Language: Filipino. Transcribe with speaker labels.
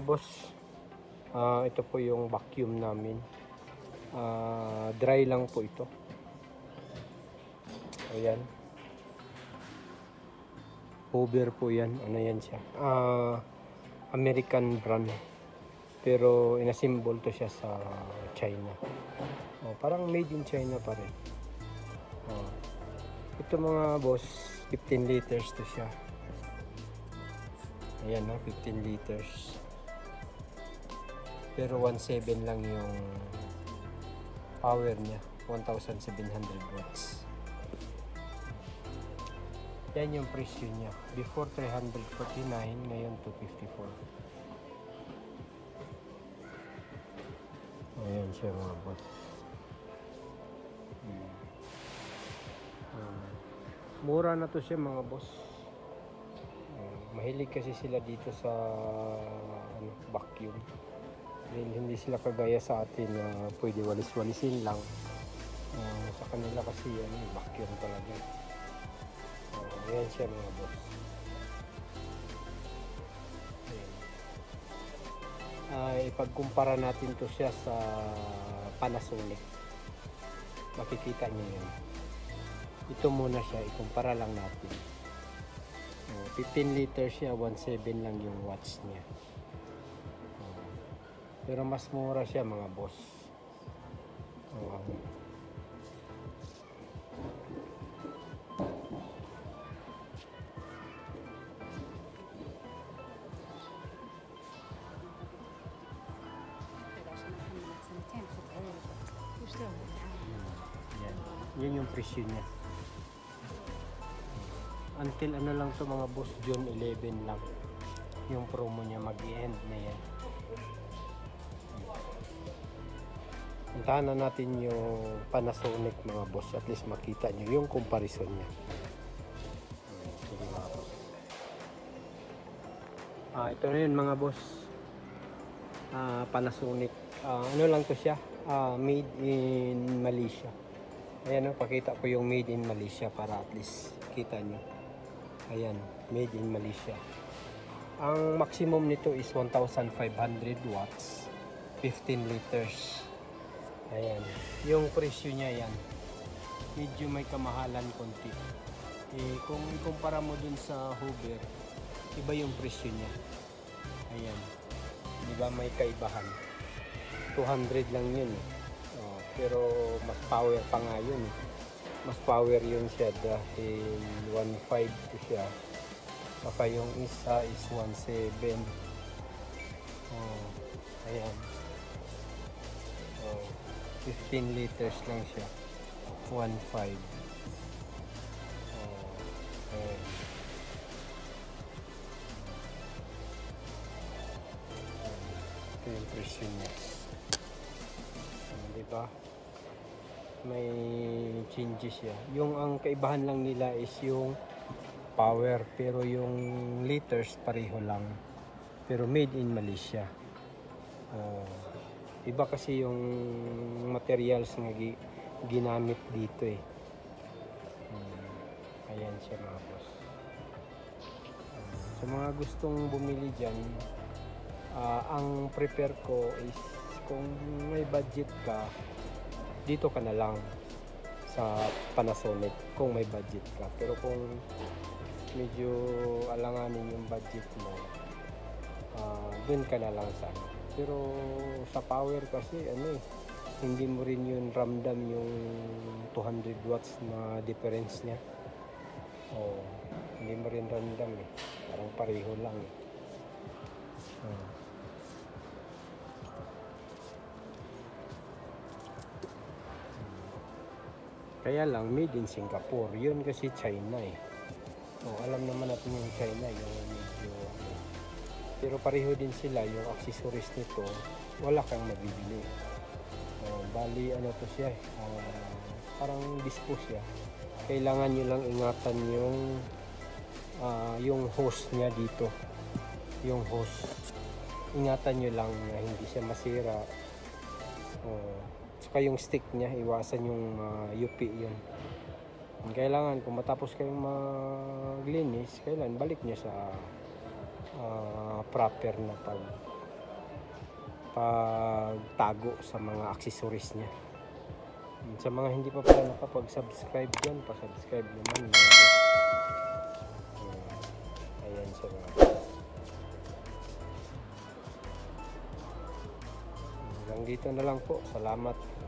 Speaker 1: boss, ito po yung vacuum namin. Dry lang po ito. Ayan. Hoover po yan. Ano yan siya? American brand. Pero inassemble to siya sa China. Parang made in China pa rin. Ito mga boss, 15 liters to siya. Ayan, 15 liters. Pero 1.7 lang yung power niya. 1,700 watts. Yan yung presyo niya. Before 349, ngayon 254. Ayan siya mga boss. Mura na to siya mga boss. Mahilig kasi sila dito sa vacuum. Hindi sila kagaya sa atin na pwede walis-walisin lang. Sa kanila kasi yan, vacuum talaga. Ayan siya mga boss. Ipagkumpara natin to siya sa Panasonic. Makikita niyo yun. Ito muna siya, ikumpara lang natin. 15 liters siya, 1.7 lang yung watts niya. Pero mas mura siya mga boss. Yan yung presyo niya. Until ano lang to mga boss, June 11 lang yung promo niya, mag-i-end na yan. Puntahan na natin yung Panasonic mga boss, at least makita nyo yung comparison niya. Sige mga boss. Ito na yun mga boss. Panasonic. Ano lang to siya, made in Malaysia. Ayan, pakita ko yung made in Malaysia para at least kita nyo. Ayan, made in Malaysia. Ang maximum nito is 1,500 watts, 15 liters. Ayan, yung presyo niya yan. Medyo may kamahalan konti. Kung ikumpara mo dun sa Hoover, iba yung presyo niya. Ayan, di ba may kaibahan? 200 lang yun. Pero mas power pa nga yun. Mas power yun siya dahil 1.5 to siya. Saka yung isa is 1.7. Ayan. 15 liters lang siya. 1.5. Ayan. Ito yung presyo niya. Diba? May changes siya. Yung ang kaibahan lang nila is yung power, pero yung liters pareho lang. Pero made in Malaysia. Iba kasi yung materials na ginamit dito eh. Ayan siya mga boss. Sa mga gustong bumili dyan, ang prepare ko is kung may budget ka, dito ka na lang sa Panasonic kung may budget ka. Pero kung medyo alanganin yung budget mo, dun ka na lang sa pero sa power kasi hindi mo rin yun ramdam yung 200 watts na difference niya. Hindi mo rin ramdam eh. Parang pareho lang eh. Kaya lang made in Singapore. Yun kasi China eh. Alam naman natin yung China, yung medyo pero pareho din sila. Yung accessories nito wala kang mabibili. Bali ano to siya parang dispo siya. Kailangan nyo lang ingatan yung hose nya dito. Yung hose, ingatan nyo lang na hindi siya masira. Saka yung stick niya, iwasan yung UP yun. Kailangan kung matapos kayong maglinis, kailangan balik niya sa proper na pagtago sa mga accessories niya. Sa mga hindi pa pala nakapag-subscribe dyan, pa-subscribe naman mga boss. Ayan siya mga boss. Hanggang dito na lang po. Salamat.